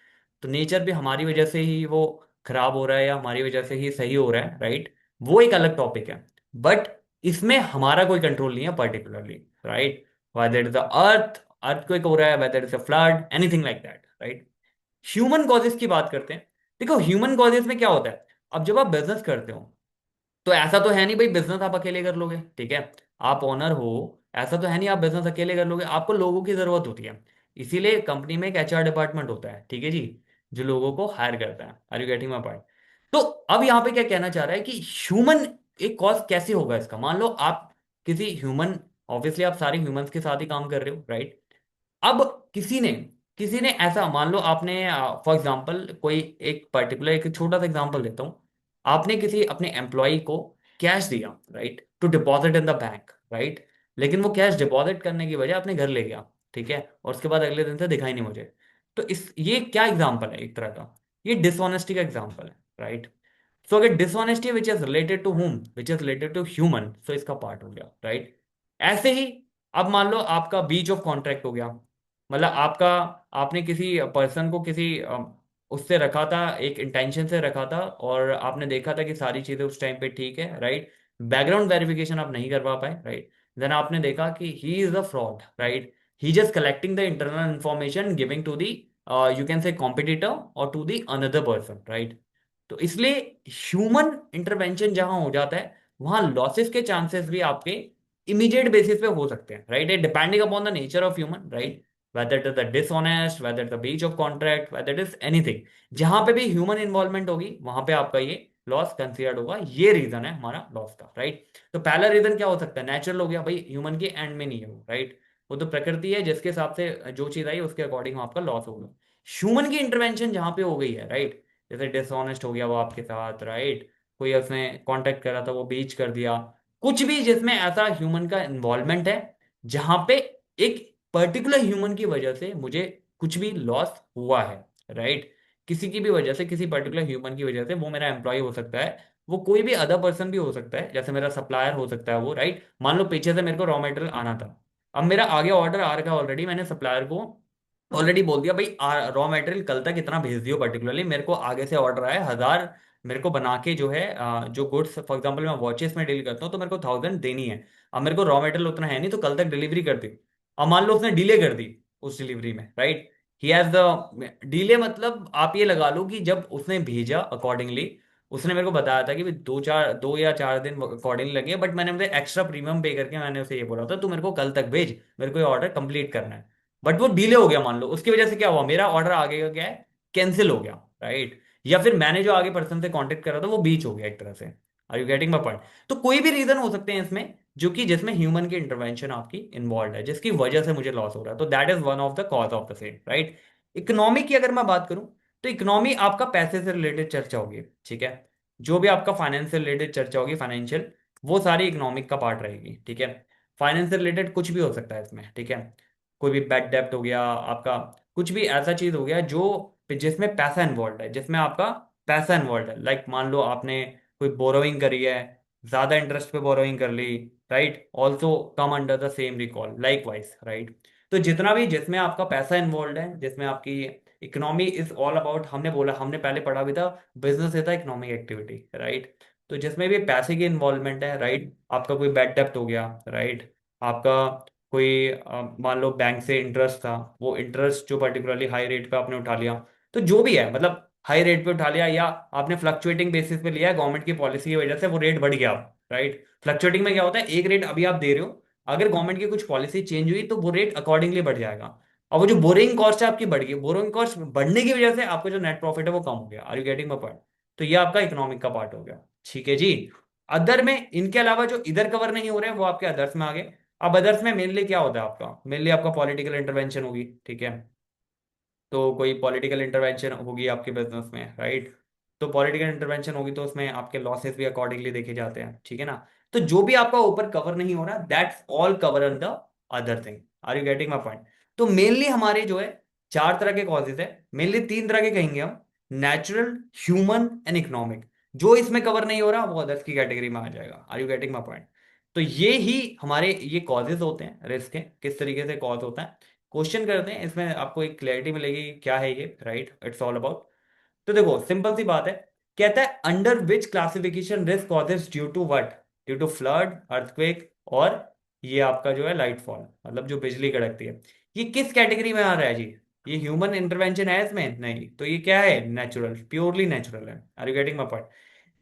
तो नेचर भी हमारी वजह से ही वो खराब हो रहा है या हमारी वजह से ही सही हो रहा है, राइट, वो एक अलग टॉपिक है। बट इसमें हमारा कोई कंट्रोल नहीं है particularly, right. Whether is the earth earthquake हो रहा है, whether is a flood, anything like that, right. Human causes की बात करते हैं। देखो ह्यूमन कॉजेज में क्या होता है, अब जब आप बिजनेस करते हो, तो ऐसा तो है नहीं भाई बिजनेस आप अकेले कर लोगे, ठीक है, आप ओनर हो, ऐसा तो है नहीं आप बिजनेस अकेले कर लोगे, आपको लोगों की जरूरत होती है। इसीलिए कंपनी में एक एचआर डिपार्टमेंट होता है, ठीक है जी, जो लोगों को हायर करता है। Are you getting my point? तो अब यहाँ पे क्या कहना चाह रहा है कि ह्यूमन एक कॉज कैसे होगा इसका, मान लो आप किसी ह्यूमन, ऑब्वियसली आप सारे ह्यूमंस के साथ ही काम कर रहे हो, राइट। अब किसी ने ऐसा मान लो आपने, फॉर एग्जांपल कोई एक पर्टिकुलर, एक छोटा सा एग्जांपल देता हूँ, आपने किसी अपने एम्प्लॉय को कैश दिया, right, to deposit in the bank, right. लेकिन वो कैश डिपॉजिट करने की वजह अपने घर ले गया, ठीक है, और उसके बाद अगले दिन से दिखाई नहीं मुझे। तो इस ये क्या एग्जांपल है एक तरह का? ये डिसऑनेस्टी का एग्जांपल है, राइट। सो अगर dishonesty which is related to whom, which is related to human, so इसका पार्ट हो गया, राइट। ऐसे ही अब मान लो आपका बीच ऑफ कॉन्ट्रैक्ट हो गया, मतलब आपका, आपने किसी पर्सन को किसी उससे रखा था, एक इंटेंशन से रखा था, और आपने देखा था कि सारी चीजें उस टाइम पे ठीक है, राइट। बैकग्राउंड वेरिफिकेशन आप नहीं करवा पाए, राइट। देन आपने देखा कि he is a fraud, right. He just collecting the internal information giving to the, you can say competitor और to the another person, right. तो इसलिए ह्यूमन इंटरवेंशन जहां हो जाता है, वहां लॉसेस के चांसेस भी आपके इमीडिएट बेसिस पे हो सकते हैं, right, depending upon the nature of human, right. whether it is the dishonest, whether it is the breach of contract, whether it is anything, जहां पे भी ह्यूमन इन्वॉल्वमेंट होगी वहां पे आपका ये लॉस कंसिडर्ड होगा। ये रीजन है हमारा लॉस का, राइट। तो पहला रीजन क्या हो सकता है? नेचुरल हो गया भाई, ह्यूमन के एंड में नहीं है वो, राइट। वो तो प्रकृति है, जिसके हिसाब से जो चीज आई उसके अकॉर्डिंग आपका लॉस होगा। ह्यूमन की इंटरवेंशन जहां पे हो गई है, राइट, जैसे डिसऑनेस्ट हो गया वो आपके साथ, राइट, कोई उसने कॉन्टेक्ट करा था वो बीच कर दिया, कुछ भी जिसमें ऐसा ह्यूमन का इन्वॉल्वमेंट है, जहां पे एक पर्टिकुलर ह्यूमन की वजह से मुझे कुछ भी लॉस हुआ है, राइट? किसी की भी वजह से, किसी पर्टिकुलर ह्यूमन की वजह से, वो मेरा एम्प्लॉय हो सकता है, वो कोई भी अदर पर्सन भी हो सकता है, जैसे मेरा सप्लायर हो सकता है वो, राइट? मान लो पीछे से मेरे को रॉ मटेरियल आना था, अब मेरा आगे ऑर्डर आ रखा है ऑलरेडी, मैंने सप्लायर को ऑलरेडी बोल दिया भाई रॉ मटेरियल कल तक इतना भेज दियो, पर्टिकुलरली मेरे को आगे से ऑर्डर आया 1,000, मेरे को बना के जो है जो गुड्स, फॉर एग्जांपल मैं वॉचेस में डील करता हूँ तो मेरे को 1,000 देनी है। अब मेरे को रॉ मटेरियल उतना है नहीं तो कल तक डिलीवरी कर दी। अब मान लो उसने डिले कर दी उस डिलीवरी में, right? He has the delay, मतलब आप ये लगा लो कि जब उसने भेजा अकॉर्डिंगली, उसने मेरे को बताया था कि भी 2 या 4 दिन अकॉर्डिंगली लगे, बट मैंने मुझे एक्स्ट्रा प्रीमियम पे करके मैंने उसे ये बोला था तू मेरे को कल तक भेज, मेरे को ये ऑर्डर कंप्लीट करना है। बट वो डिले हो गया मान लो, उसकी वजह से क्या हुआ, मेरा ऑर्डर आगे का क्या है, कैंसिल हो गया, राइट? या फिर मैंने जो आगे पर्सन से कांटेक्ट करा था वो बीच हो गया एक तरह से। Are you getting my point? तो कोई भी रीजन हो सकते हैं इसमें, जो कि जिसमें ह्यूमन की इंटरवेंशन आपकी इन्वॉल्व है, जिसकी वजह से मुझे लॉस हो रहा है, तो that is one of the cause of the same, right? Economy की अगर मैं बात करूं, तो इकोनॉमी आपका पैसे से रिलेटेड चर्चा होगी, ठीक है? जो भी आपका फाइनेंस से रिलेटेड चर्चा होगी, फाइनेंशियल, वो सारी इकोनॉमिक का पार्ट रहेगी, ठीक है? फाइनेंस से रिलेटेड कुछ भी हो सकता है इसमें, ठीक है? कोई भी बैड डेप्ट हो गया आपका, कुछ भी ऐसा चीज हो गया जो जिसमें पैसा इन्वॉल्व है, जिसमें आपका पैसा इन्वॉल्व है, लाइक मान लो आपने कोई बोरोइंग करी है, ज्यादा इंटरेस्ट पे बोरोइंग कर ली, right? Also come under the same recall likewise, right? तो जितना भी जिसमें आपका पैसा इन्वॉल्व है, जिसमें आपकी इकोनॉमी इज ऑल अबाउट, हमने बोला, हमने पहले पढ़ा भी था, business is economic activity, right? तो जिसमें भी पैसे की इन्वॉल्वमेंट है, राइट? आपका कोई बैड डेप्ट हो गया, राइट? आपका कोई मान लो बैंक से इंटरेस्ट था, वो इंटरेस्ट जो पर्टिकुलरली हाई रेट पे आपने उठा लिया, तो जो भी है, मतलब हाई रेट पे उठा लिया या आपने फ्लक्चुएटिंग बेसिस पे लिया है, गवर्नमेंट की पॉलिसी की वजह से वो रेट बढ़ गया, राइट? फ्लक्चुएटिंग में क्या होता है, एक रेट अभी आप दे रहे हो, अगर गवर्नमेंट की कुछ पॉलिसी चेंज हुई तो वो रेट अकॉर्डिंगली बढ़ जाएगा। अब वो जो बोरिंग कॉस्ट है आपकी बढ़ गई, बोरिंग कॉस्ट बढ़ने की वजह से आपका जो नेट प्रॉफिट है वो कम हो गया। Are you getting my point? तो ये आपका इकोनॉमिक का पार्ट हो गया, ठीक है जी। अदर में इनके अलावा जो इधर कवर नहीं हो रहे हैं वो आपके अदर्स में आ गए। अब अदर्स में मेनली क्या होता है आपका, मेनली आपका पॉलिटिकल इंटरवेंशन होगी, ठीक है? तो कोई पॉलिटिकल इंटरवेंशन होगी आपके बिजनेस में, राइट? तो पॉलिटिकल इंटरवेंशन होगी तो उसमें आपके लॉसेस भी अकॉर्डिंगली देखे जाते हैं, ठीक है ना? तो जो भी आपका ऊपर कवर नहीं हो रहा, that's all cover in the other thing. Are you getting my point? तो मेनली हमारे जो है 4 तरह के कॉजेज है, मेनली 3 तरह के कहेंगे हम, नेचुरल, ह्यूमन एंड इकोनॉमिक। जो इसमें कवर नहीं हो रहा वो अदर्स की कैटेगरी में आ जाएगा। Are you getting my point? तो ये ही हमारे ये कॉजेज होते हैं रिस्क के, किस तरीके से कॉज होता है। क्वेश्चन करते हैं, इसमें आपको एक क्लैरिटी मिलेगी कि क्या है ये, राइट? It's all about. तो देखो सिंपल सी बात है, कहता है under which classification risk causes due to what, due to flood, earthquake, और ये आपका जो है लाइट फॉल, मतलब जो बिजली कड़कती है, ये किस कैटेगरी में आ रहा है जी? ये ह्यूमन इंटरवेंशन है इसमें? नहीं, तो ये क्या है, नेचुरल, प्योरली नेचुरल है। Are you getting my point?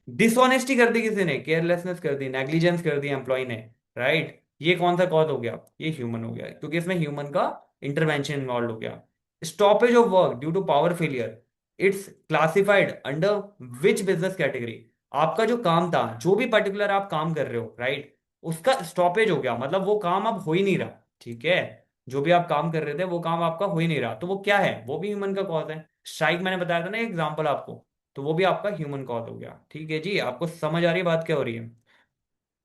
Dishonesty कर दी किसी ने, केयरलेसनेस कर दी, नेग्लिजेंस कर दी एम्प्लॉय ने, राइट? ये कौन सा कॉज हो गया, ये ह्यूमन हो गया, क्योंकि इसमें ह्यूमन का इंटरवेंशन इन्वॉल्व हो गया। Stoppage of work due to power failure, it's classified under which business category? आपका जो काम था, जो भी पर्टिकुलर आप काम कर रहे हो, राइट, उसका स्टॉपेज हो गया, मतलब वो काम अब हो ही नहीं रहा, ठीक है? जो भी आप काम कर रहे थे वो काम आपका हो ही नहीं रहा, तो वो क्या है, वो भी ह्यूमन का कॉज है। स्ट्राइक मैंने बताया था ना एग्जाम्पल आपको, तो वो भी आपका ह्यूमन कॉज हो गया, ठीक है जी? आपको समझ आ रही है बात क्या हो रही है?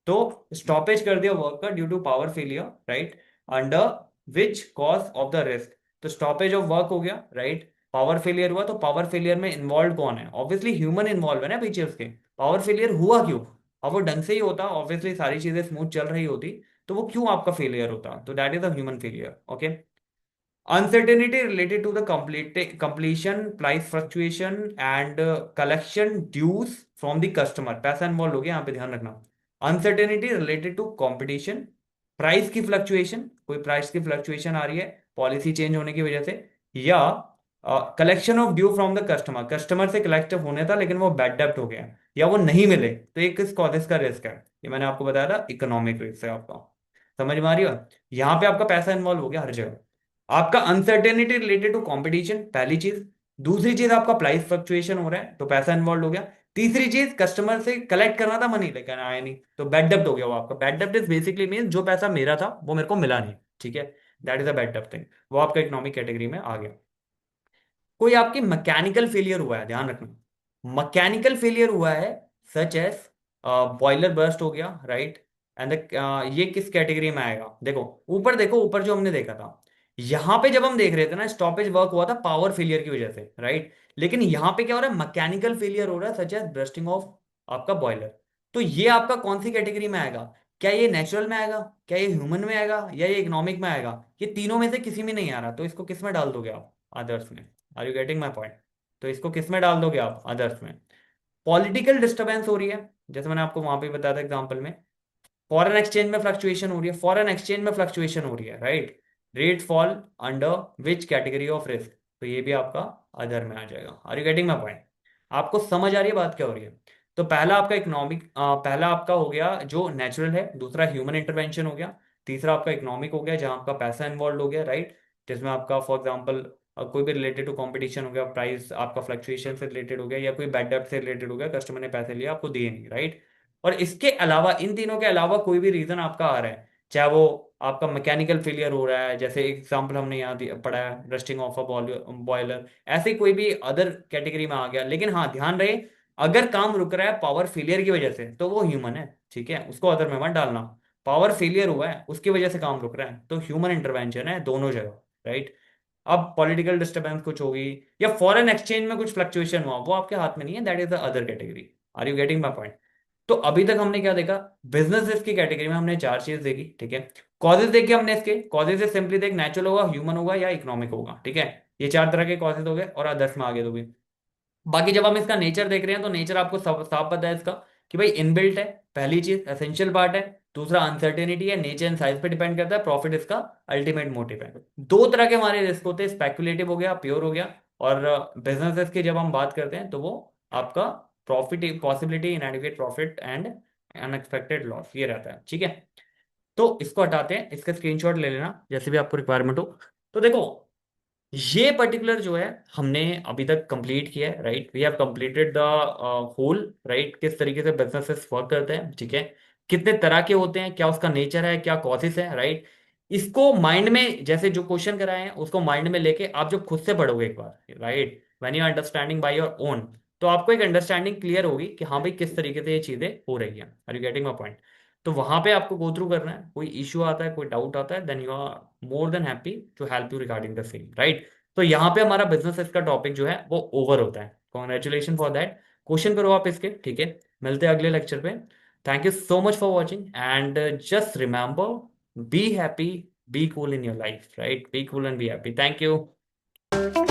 तो स्टॉपेज कर दिया वर्क का due to power failure, right, under which cause of the risk? तो स्टॉपेज ऑफ वर्क हो गया, राइट? पावर फेलियर हुआ, तो पावर फेलियर में इन्वॉल्व कौन है? ऑब्वियसली ह्यूमन इन्वॉल्व है ना पीछे उसके। पावर फेलियर हुआ क्यों? अब वो ढंग से ही होता, ऑब्वियसली सारी चीजें स्मूथ चल रही होती, तो वो क्यों आपका फेलियर होता? तो that is a human failure, okay? Uncertainty related to the completion, price fluctuation, and collection dues from the customer. पैसा इन्वॉल्व हो गया यहाँ पे, ध्यान रखना। Uncertainty related to competition, price की फ्लक्चुएशन, कोई प्राइस की फ्लक्चुएशन आ रही है पॉलिसी चेंज होने की वजह से, या collection of due from the customer, customer से कलेक्ट होने था लेकिन वो बैड डेप्ट हो गया, या वो नहीं मिले, तो ये किस कॉजेस का रिस्क है? ये मैंने आपको बताया था, इकोनॉमिक रिस्क है आपका। समझ में आ रही हो? यहाँ पे आपका पैसा इन्वॉल्व हो गया हर जगह। आपका अनसर्टेनिटी रिलेटेड टू कंपटीशन, पहली चीज। दूसरी चीज आपका प्राइस फ्लक्चुएशन हो रहा है तो पैसा इन्वॉल्व हो गया। तीसरी चीज, कस्टमर से कलेक्ट करना था मनी लेकिन आया नहीं, तो बैड डेप्ट हो गया वो आपका। बैड डेप्ट इज बेसिकली मीन जो पैसा मेरा था वो मेरे को मिला नहीं, ठीक है? दैट इज अ बैड डेप्ट थिंग, वो आपका इकोनॉमिक कैटेगरी में आ गया। कोई आपकी मैकेनिकल फेलियर हुआ है, ध्यान रखना, मैकेनिकल फेलियर हुआ है, सच एज बॉयलर बर्स्ट हो गया, राइट? एंड ये किस कैटेगरी में आएगा? देखो ऊपर, देखो ऊपर जो हमने देखा था, यहां पे जब हम देख रहे थे ना, स्टॉपेज वर्क हुआ था पावर फेलियर की वजह से, राइट। लेकिन यहां पे क्या हो रहा है, मैकेनिकल फेलियर हो रहा है, सच एज ब्रस्टिंग ऑफ आपका बॉयलर। तो ये आपका कौन सी कैटेगरी में आएगा? क्या ये नेचुरल में आएगा, क्या ये ह्यूमन में आएगा, या ये इकोनॉमिक में आएगा? ये तीनों में से किसी में नहीं आ रहा, तो इसको किस में डाल दोगे आप? अदर्स में। Are you getting my point? तो इसको किस में डाल दोगे आप? अदर्स में। पॉलिटिकल डिस्टर्बेंस हो रही है, जैसे मैंने आपको वहां पे बताया था एग्जाम्पल में। फॉरेन एक्सचेंज में फ्लक्चुएशन हो रही है, फॉरेन एक्सचेंज में फ्लक्चुएशन हो रही है, right. Rate fall under which category of risk? तो ये भी आपका अदर में आ जाएगा। Are you getting my point? आपको समझ आ रही है बात क्या हो रही है? तो पहला आपका इकोनॉमिक, पहला आपका हो गया जो नेचुरल है, दूसरा ह्यूमन इंटरवेंशन हो गया, तीसरा आपका इकोनॉमिक हो गया जहां आपका पैसा इन्वॉल्व हो गया, राइट। जिसमें आपका फॉर एग्जाम्पल कोई भी रिलेटेड टू कंपटीशन हो गया, प्राइस आपका फ्लक्चुएशन से रिलेटेड हो गया, या कोई बैड डेब्ट से रिलेटेड हो गया, कस्टमर ने पैसे लिए आपको दिए नहीं, राइट। और इसके अलावा, इन तीनों के अलावा कोई भी रीजन आपका आ रहा है, चाहे वो आपका मैकेनिकल फेलियर हो रहा है, जैसे एग्जांपल हमने यहाँ पढ़ा है रस्टिंग ऑफ अ बॉयलर, ऐसे कोई भी अदर कैटेगरी में आ गया। लेकिन हाँ, ध्यान रहे, अगर काम रुक रहा है पावर फेलियर की वजह से तो वो ह्यूमन है, ठीक है, उसको अदर में मत डालना। पावर फेलियर हुआ है उसकी वजह से काम रुक रहा है तो ह्यूमन इंटरवेंशन है दोनों जगह, राइट। अब पॉलिटिकल डिस्टर्बेंस कुछ होगी, या फॉरेन एक्सचेंज में कुछ फ्लक्चुएशन हुआ, वो आपके हाथ में नहीं है, that is the other category. Are you getting my point? तो अभी तक हमने क्या देखा? बिजनेस रिस्क की कैटेगरी में हमने चार चीज देखी, ठीक है। कॉजेज देखे हमने इसके, कॉजेज सिंपली देख, नेचुरल होगा, ह्यूमन होगा, या इकोनॉमिक होगा, ठीक है। ये चार तरह के कॉजेज हो गए, और अदर्स में आगे दोगे। बाकी जब हम इसका नेचर देख रहे हैं तो नेचर आपको साफ पता है इसका, कि भाई इनबिल्ट है, पहली चीज एसेंशियल पार्ट है। दूसरा अनसर्टेनिटी है, नेचर एंड साइज पे डिपेंड करता है, प्रॉफिट इसका अल्टीमेट मोटिव है। दो तरह के हमारे रिस्क होते हैं, स्पेकुलेटिव हो गया, प्योर हो गया। और बिजनेस रिस्क की जब हम बात करते हैं तो वो आपका profit possibility, इनएडिक्वेट profit and unexpected loss, ये रहता है, ठीक है। तो इसको हटाते हैं, इसका स्क्रीनशॉट ले लेना जैसे भी आपको रिक्वायरमेंट हो। तो देखो, ये पर्टिकुलर जो है हमने अभी तक कंप्लीट किया है, right. We have completed the whole, right, किस तरीके से बिजनेसेस वर्क करते हैं, ठीक है। कितने तरह के होते हैं, क्या उसका नेचर है, क्या कॉसेस है, राइट। इसको माइंड में, जैसे जो क्वेश्चन कराए हैं उसको माइंड में लेके आप जब खुद से पढ़ोगे एक बार, right, when you understanding by your own, तो आपको एक अंडरस्टैंडिंग क्लियर होगी कि हाँ भाई किस तरीके से ये चीजें हो रही हैं। Are you getting my point? तो वहां पे आपको गो थ्रू करना है, कोई इश्यू आता है, कोई डाउट आता है, then you are more than happy to help you regarding the same, right. तो यहाँ पे हमारा बिजनेस इसका टॉपिक जो है वो ओवर होता है। Congratulation for that. क्वेश्चन करो आप इसके, ठीक है। मिलते हैं अगले लेक्चर पे। Thank you so much for watching, and just remember, be happy, be cool in your life, right, be cool and be happy. Thank you.